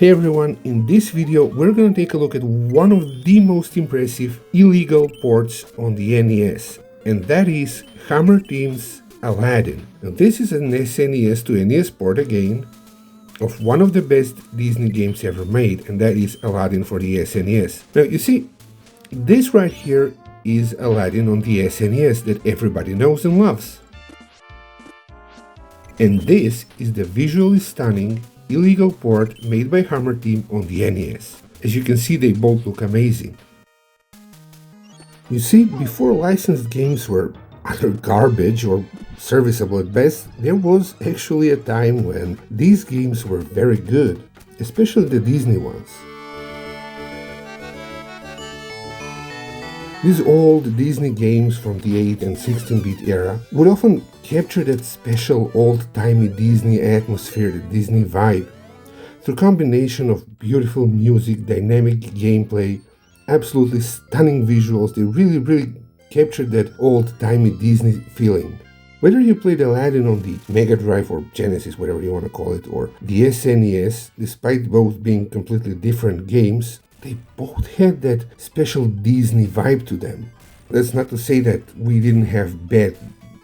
Hey everyone, in this video we're gonna take a look at one of the most impressive illegal ports on the NES, and that is Hammer Team's Aladdin. Now this is an SNES to NES port again of one of the best Disney games ever made, and that is Aladdin for the SNES. Now you see, this right here is Aladdin on the SNES that everybody knows and loves. And this is the visually stunning illegal port made by Hammer Team on the NES. As you can see, they both look amazing. You see, before licensed games were utter garbage or serviceable at best, there was actually a time when these games were very good, especially the Disney ones. These old Disney games from the 8 and 16-bit era would often capture that special old-timey Disney atmosphere, the Disney vibe, through combination of beautiful music, dynamic gameplay, absolutely stunning visuals. They really captured that old-timey Disney feeling. Whether you played Aladdin on the Mega Drive or Genesis, whatever you want to call it, or the SNES, despite both being completely different games, they both had that special Disney vibe to them. That's not to say that we didn't have bad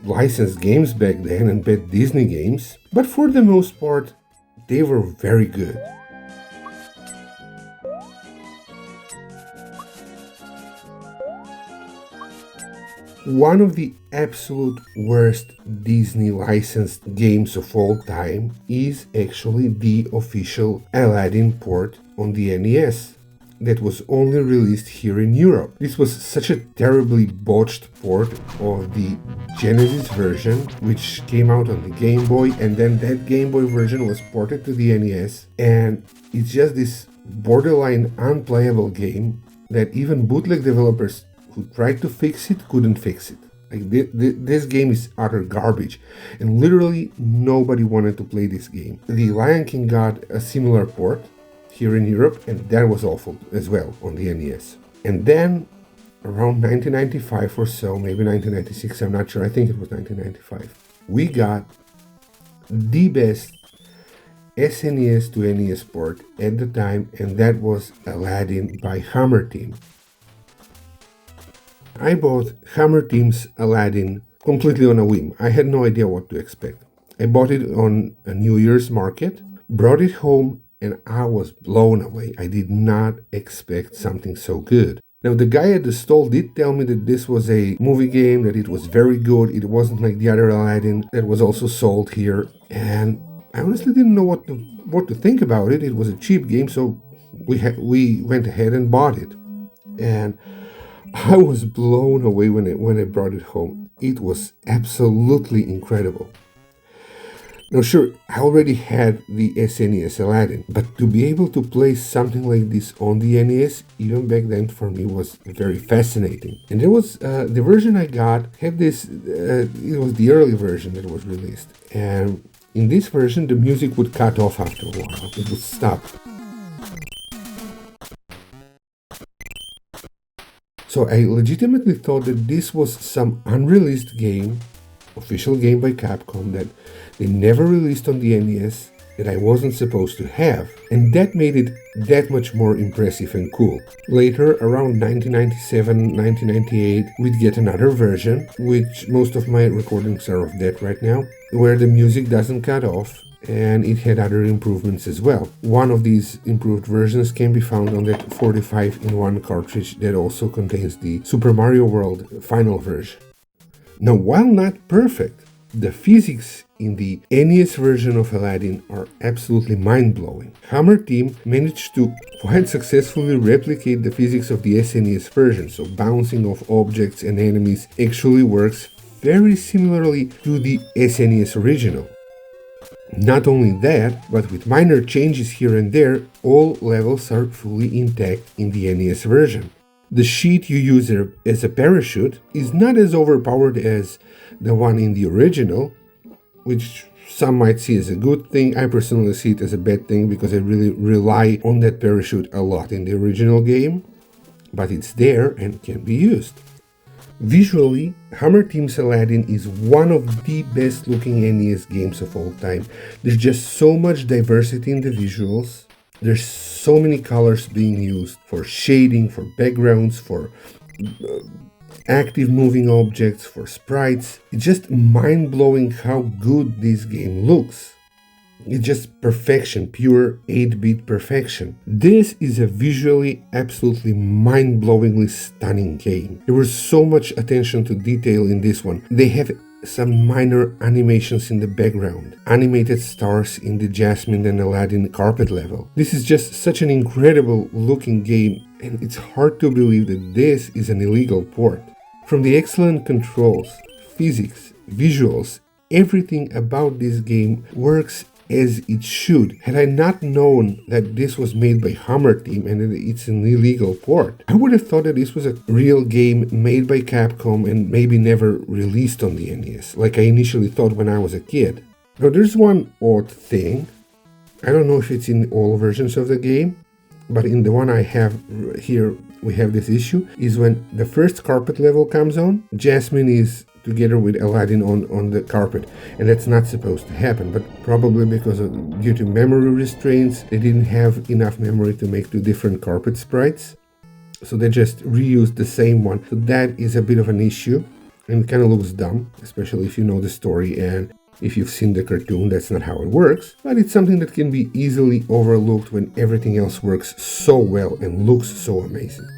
licensed games back then and bad Disney games, but for the most part, they were very good. One of the absolute worst Disney licensed games of all time is actually the official Aladdin port on the NES. That was only released here in Europe. This was such a terribly botched port of the Genesis version, which came out on the Game Boy, and then that Game Boy version was ported to the NES, and it's just this borderline unplayable game that even bootleg developers who tried to fix it couldn't fix it. Like this game is utter garbage, and literally nobody wanted to play this game. The Lion King got a similar port here in Europe, and that was awful as well on the NES. And then around 1995 or so, maybe 1996, I'm not sure, I think it was 1995, we got the best SNES to NES port at the time, and that was Aladdin by Hammer Team. I bought Hammer Team's Aladdin completely on a whim. I had no idea what to expect. I bought it on a New Year's market, brought it home, and I was blown away. I did not expect something so good. Now, the guy at the stall did tell me that this was a movie game, that it was very good. It wasn't like the other Aladdin that was also sold here. And I honestly didn't know what to think about it. It was a cheap game, so we went ahead and bought it. And I was blown away when I brought it home. It was absolutely incredible. Now sure, I already had the SNES Aladdin, but to be able to play something like this on the NES, even back then for me, was very fascinating. And there was, the version I got had this, it was the early version that was released. And in this version, the music would cut off after a while, it would stop. So I legitimately thought that this was some unreleased game, official game by Capcom, that they never released on the NES, that I wasn't supposed to have, and that made it that much more impressive and cool. Later, around 1997, 1998, we'd get another version, which most of my recordings are of that right now, where the music doesn't cut off, and it had other improvements as well. One of these improved versions can be found on that 45-in-1 cartridge that also contains the Super Mario World final version. Now, while not perfect, the physics in the NES version of Aladdin are absolutely mind-blowing. Hammer Team managed to quite successfully replicate the physics of the SNES version, so bouncing off objects and enemies actually works very similarly to the SNES original. Not only that, but with minor changes here and there, all levels are fully intact in the NES version. The sheet you use as a parachute is not as overpowered as the one in the original, which some might see as a good thing. I personally see it as a bad thing because I really rely on that parachute a lot in the original game, but it's there and can be used. Visually, Hammer Team's Aladdin is one of the best looking NES games of all time. There's just so much diversity in the visuals. There's so many colors being used for shading, for backgrounds, for active moving objects, for sprites. It's just mind-blowing how good this game looks. It's just perfection, pure 8-bit perfection. This is a visually absolutely mind-blowingly stunning game. There was so much attention to detail in this one. They have some minor animations in the background, animated stars in the Jasmine and Aladdin carpet level. This is just such an incredible looking game, and it's hard to believe that this is an illegal port. From the excellent controls, physics, visuals, everything about this game works as it should. Had I not known that this was made by Hammer Team and that it's an illegal port, I would have thought that this was a real game made by Capcom and maybe never released on the NES, like I initially thought when I was a kid. Now there's one odd thing. I don't know if it's in all versions of the game, but in the one I have here, we have this issue, is when the first carpet level comes on, Jasmine is together with Aladdin on the carpet, and that's not supposed to happen, but probably because due to memory restraints, they didn't have enough memory to make two different carpet sprites, so they just reused the same one. So that is a bit of an issue, and it kind of looks dumb, especially if you know the story and if you've seen the cartoon. That's not how it works, but it's something that can be easily overlooked when everything else works so well and looks so amazing.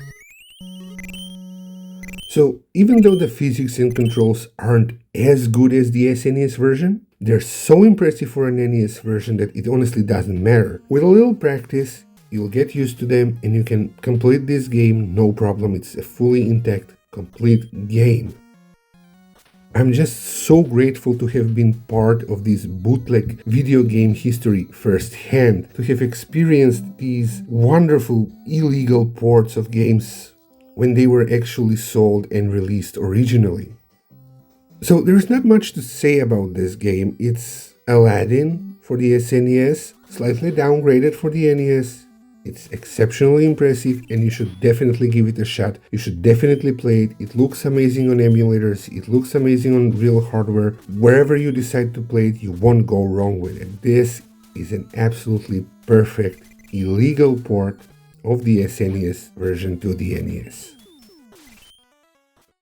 So even though the physics and controls aren't as good as the SNES version, they're so impressive for an NES version that it honestly doesn't matter. With a little practice, you'll get used to them and you can complete this game no problem. It's a fully intact, complete game. I'm just so grateful to have been part of this bootleg video game history firsthand, to have experienced these wonderful illegal ports of games when they were actually sold and released originally. So there's not much to say about this game. It's Aladdin for the SNES, slightly downgraded for the NES. It's exceptionally impressive and you should definitely give it a shot. You should definitely play it. It looks amazing on emulators. It looks amazing on real hardware. Wherever you decide to play it, you won't go wrong with it. This is an absolutely perfect illegal port of the SNES version to the NES.